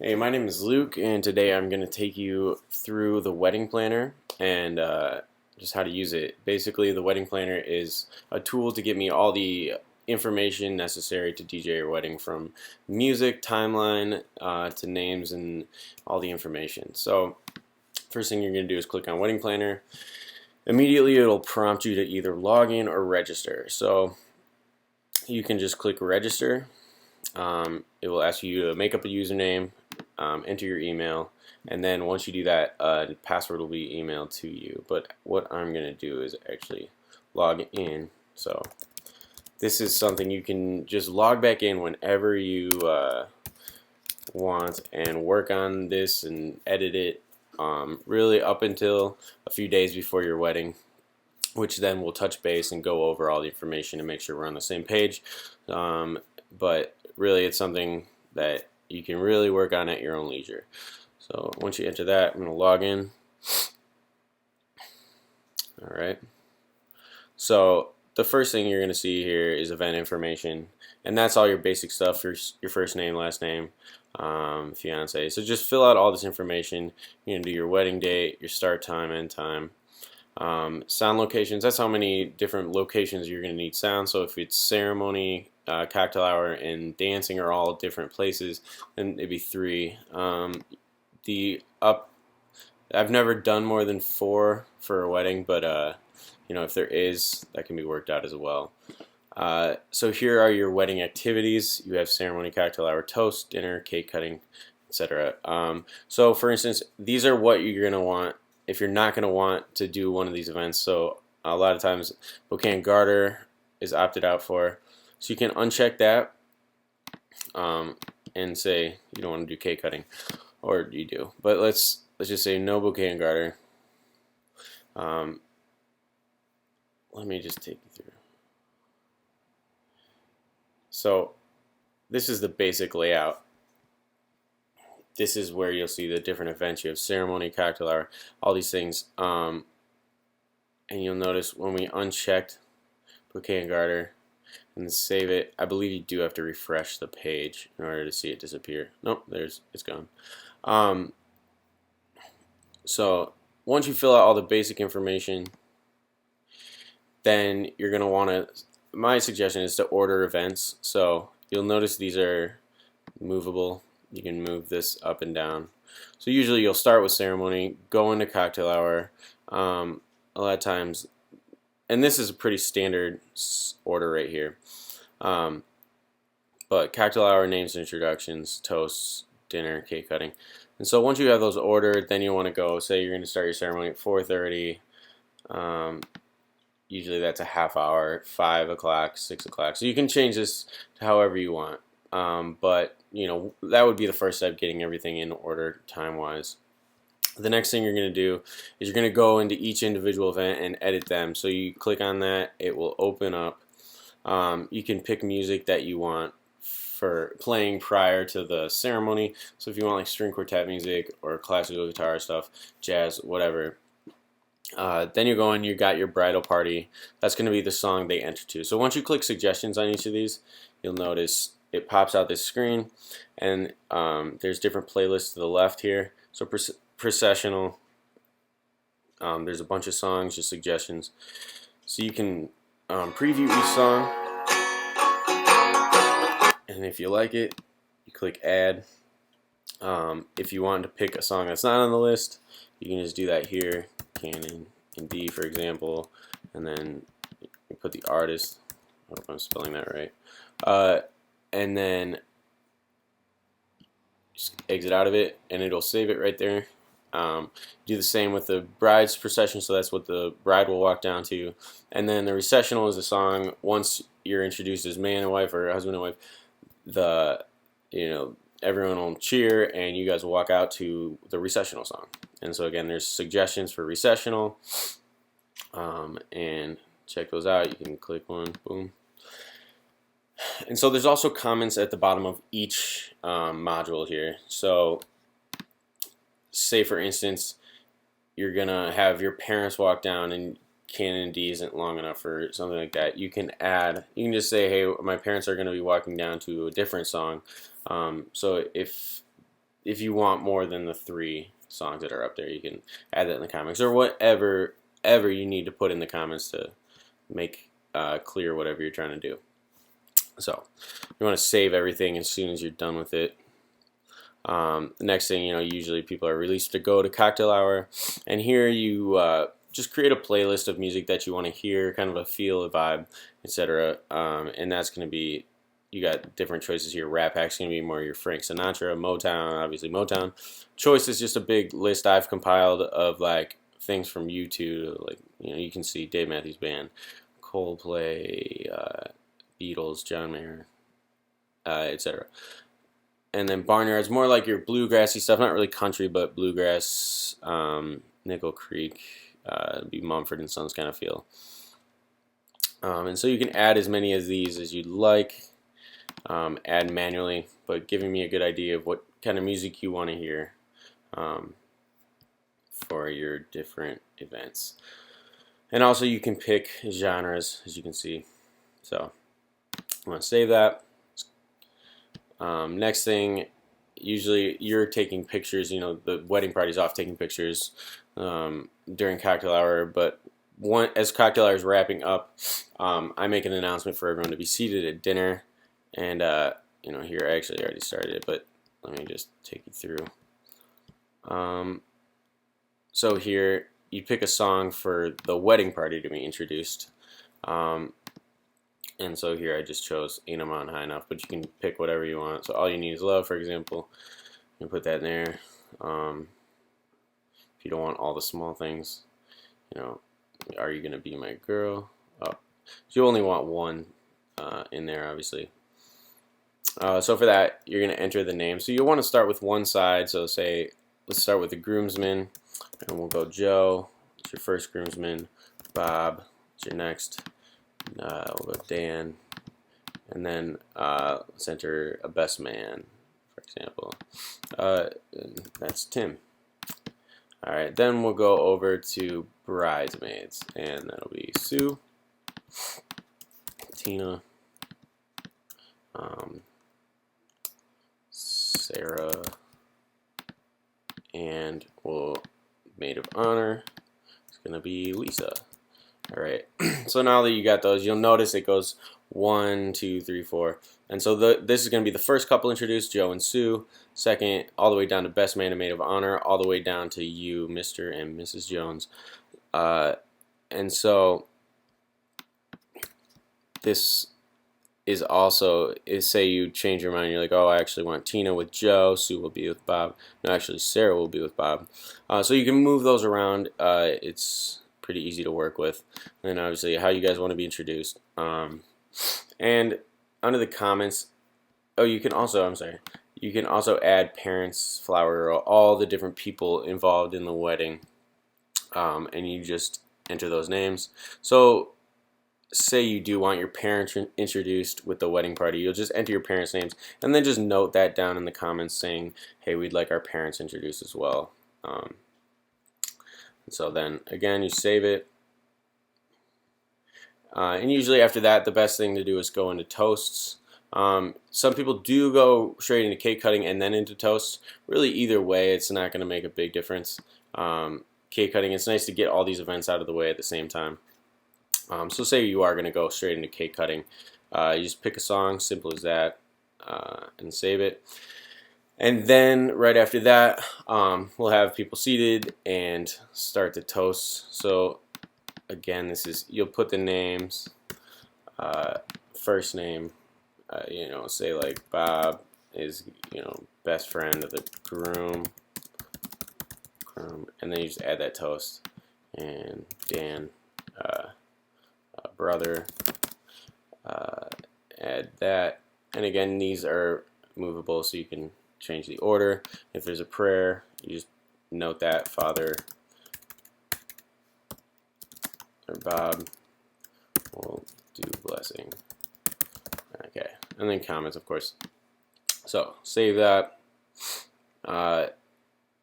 Hey, my name is Luke, and today I'm going to take you through the wedding planner and just how to use it. Basically, the wedding planner is a tool to get me all the information necessary to DJ your wedding, from music, timeline, to names, and all the information. So, first thing you're going to do is click on Wedding Planner. Immediately, it'll prompt you to either log in or register. So, you can just click Register. It will ask you to make up a username, enter your email, and then once you do that, the password will be emailed to you. But what I'm going to do is actually log in. So this is something you can just log back in whenever you want and work on this and edit it, really up until a few days before your wedding, which then we'll touch base and go over all the information and make sure we're on the same page. But really, it's something that you can really work on at your own leisure. So once you enter that, I'm going to log in. All right. So the first thing you're going to see here is event information, and that's all your basic stuff: your first name, last name, fiance. So just fill out all this information. You're going to do your wedding date, your start time, end time. Sound locations, that's how many different locations you're going to need sound. So if it's ceremony, cocktail hour, and dancing are all different places, then it'd be 3. I've never done more than 4 for a wedding, but if there is, that can be worked out as well. So here are your wedding activities. You have ceremony, cocktail hour, toast, dinner, cake cutting, etc. So for instance, these are what you're going to want if you're not going to want to do one of these events. So a lot of times bouquet and garter is opted out for. So you can uncheck that and say you don't want to do cake cutting, or you do. But let's just say no bouquet and garter. Let me just take you through. So this is the basic layout. This is where you'll see the different events. You have ceremony, cocktail hour, all these things. And you'll notice when we unchecked bouquet and garter and save it, I believe you do have to refresh the page in order to see it disappear. Nope, it's gone. So once you fill out all the basic information, then you're going to want to, my suggestion is to order events. So you'll notice these are movable. You can move this up and down. So usually you'll start with ceremony, go into cocktail hour. A lot of times, and this is a pretty standard order right here. But cocktail hour, names, introductions, toasts, dinner, cake cutting. And so once you have those ordered, then you want to go, say you're going to start your ceremony at 4:30. Usually that's a half hour, 5 o'clock, 6 o'clock. So you can change this to however you want. But that would be the first step, getting everything in order time-wise. The next thing you're going to do is you're going to go into each individual event and edit them. So you click on that, it will open up. You can pick music that you want for playing prior to the ceremony. So if you want like string quartet music or classical guitar stuff, jazz, whatever. Then you go in, you got your bridal party. That's going to be the song they enter to. So once you click suggestions on each of these, you'll notice it pops out this screen, and there's different playlists to the left here. So processional, there's a bunch of songs, just suggestions. So you can preview each song, and if you like it, you click add. If you want to pick a song that's not on the list, you can just do that here, Canon in D, for example, and then you put the artist. I hope I'm spelling that right. And then just exit out of it, and it'll save it right there. Do the same with the bride's procession, so that's what the bride will walk down to. And then the recessional is a song, once you're introduced as man and wife or husband and wife, everyone will cheer and you guys will walk out to the recessional song. And so again, there's suggestions for recessional, and check those out. You can click one, boom. And so there's also comments at the bottom of each module here. So say for instance, you're gonna have your parents walk down and Canon D isn't long enough or something like that. You can just say, hey, my parents are gonna be walking down to a different song. So if if you want more than the 3 songs that are up there, you can add that in the comments, or whatever you need to put in the comments to make clear whatever you're trying to do. So you want to save everything as soon as you're done with it. The next thing, usually people are released to go to cocktail hour, and here you just create a playlist of music that you want to hear, kind of a feel, a vibe, etc. And that's going to be, you got different choices here. Rap Hack's going to be more your Frank Sinatra, Motown, obviously Motown. Choice is just a big list I've compiled of like things from U2, like you can see Dave Matthews Band, Coldplay, Beatles, John Mayer, etc. And then Barnyard's more like your bluegrassy stuff, not really country, but bluegrass, Nickel Creek, be Mumford & Sons kind of feel. And so you can add as many of these as you'd like, add manually, but giving me a good idea of what kind of music you want to hear for your different events. And also you can pick genres, as you can see. So I'm going to save that. Next thing, usually you're taking pictures, the wedding party's off taking pictures during cocktail hour, but as cocktail hour is wrapping up, I make an announcement for everyone to be seated at dinner. And here I actually already started it, but let me just take you through. So here you pick a song for the wedding party to be introduced. And so here I just chose Ain't a Mountain High Enough, but you can pick whatever you want. So All You Need Is Love, for example. You can put that in there. If you don't want all the small things, Are You Gonna Be My Girl? Oh, so you only want one in there, obviously. So for that, you're going to enter the name. So you'll want to start with one side. So say, let's start with the groomsman, and we'll go Joe. It's your first groomsman. Bob. It's your next. We'll go Dan. And then let's enter a best man, for example. That's Tim. Alright, then we'll go over to bridesmaids, and that'll be Sue, Tina, Sarah, and maid of honor is going to be Lisa. Alright, so now that you got those, you'll notice it goes 1, 2, 3, 4. And so this is going to be the first couple introduced, Joe and Sue. Second, all the way down to best man and maid of honor, all the way down to you, Mr. and Mrs. Jones. And so this is also, say you change your mind, you're like, oh, I actually want Tina with Joe, Sue will be with Bob. No, actually, Sarah will be with Bob. So you can move those around. It's pretty easy to work with. And then obviously how you guys want to be introduced. And under the comments, you can also add parents, flower girl, all the different people involved in the wedding, and you just enter those names. So say you do want your parents introduced with the wedding party, you'll just enter your parents' names, and then just note that down in the comments saying, hey, we'd like our parents introduced as well. So then again, you save it. And usually after that, the best thing to do is go into toasts. Some people do go straight into cake cutting and then into toasts. Really, either way, it's not going to make a big difference. Cake cutting, it's nice to get all these events out of the way at the same time. So say you are going to go straight into cake cutting. You just pick a song, simple as that, and save it. And then right after that, we'll have people seated and start the toast. So again, you'll put the names, first name, say like Bob is, best friend of the groom, and then you just add that toast, and Dan, brother, add that, and again, these are movable, so you can change the order. If there's a prayer, you just note that Father or Bob will do blessing. Okay, and then comments, of course. So save that.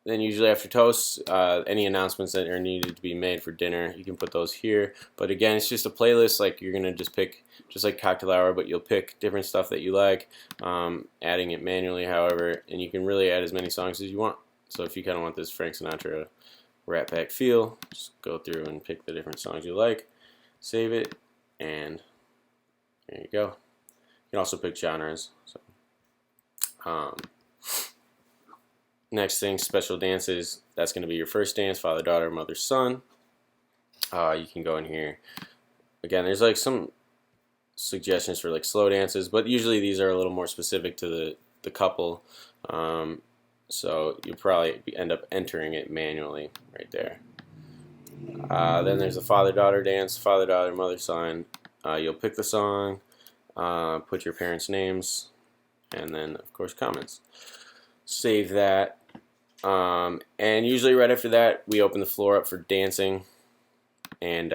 then usually after toast, any announcements that are needed to be made for dinner, you can put those here. But again, it's just a playlist. Like you're gonna just pick, just like cocktail hour, but you'll pick different stuff that you like, adding it manually, however, and you can really add as many songs as you want. So if you kind of want this Frank Sinatra Rat Pack feel, just go through and pick the different songs you like, save it, and there you go. You can also pick genres. So, next thing, special dances. That's going to be your first dance, father, daughter, mother, son. You can go in here. Again, there's like some suggestions for like slow dances, but usually these are a little more specific to the couple. So you probably end up entering it manually right there. Then there's a father-daughter dance, father-daughter, mother, son. You'll pick the song, put your parents' names, and then of course comments. Save that. And usually right after that, we open the floor up for dancing. And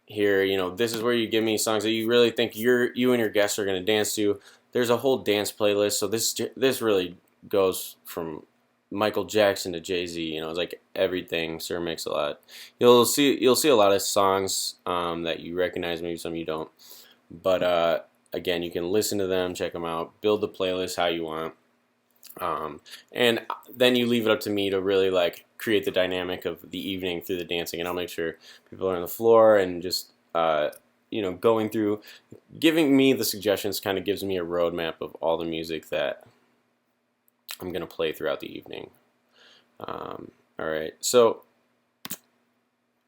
here, you know, this is where you give me songs that you really think you and your guests are going to dance to. There's a whole dance playlist, so this really goes from Michael Jackson to Jay-Z. You know, it's like everything. Sir Mix-a-Lot. You'll see a lot of songs that you recognize, maybe some you don't. But again, you can listen to them, check them out, build the playlist how you want. And then you leave it up to me to really like create the dynamic of the evening through the dancing, and I'll make sure people are on the floor and just you know, going through, giving me the suggestions kind of gives me a roadmap of all the music that I'm gonna play throughout the evening. All right, so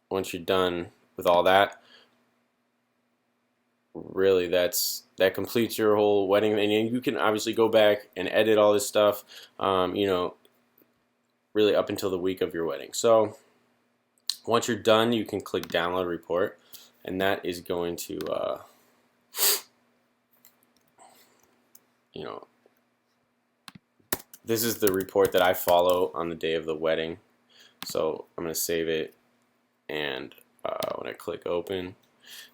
once you're done with all that, really that completes your whole wedding, and you can obviously go back and edit all this stuff, you know, really up until the week of your wedding. So once you're done, you can click download report, and that is going to you know, this is the report that I follow on the day of the wedding. So I'm going to save it, and when I click open,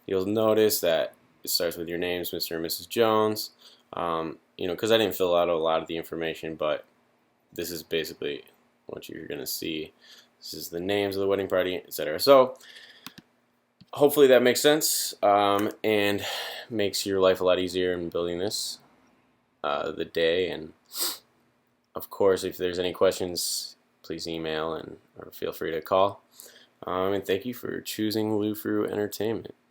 you'll notice that it starts with your names, Mr. and Mrs. Jones. You know, because I didn't fill out a lot of the information, but this is basically what you're going to see. This is the names of the wedding party, etc. So hopefully that makes sense, and makes your life a lot easier in building this the day. And of course, if there's any questions, please email or feel free to call. And thank you for choosing Lou Fru Entertainment.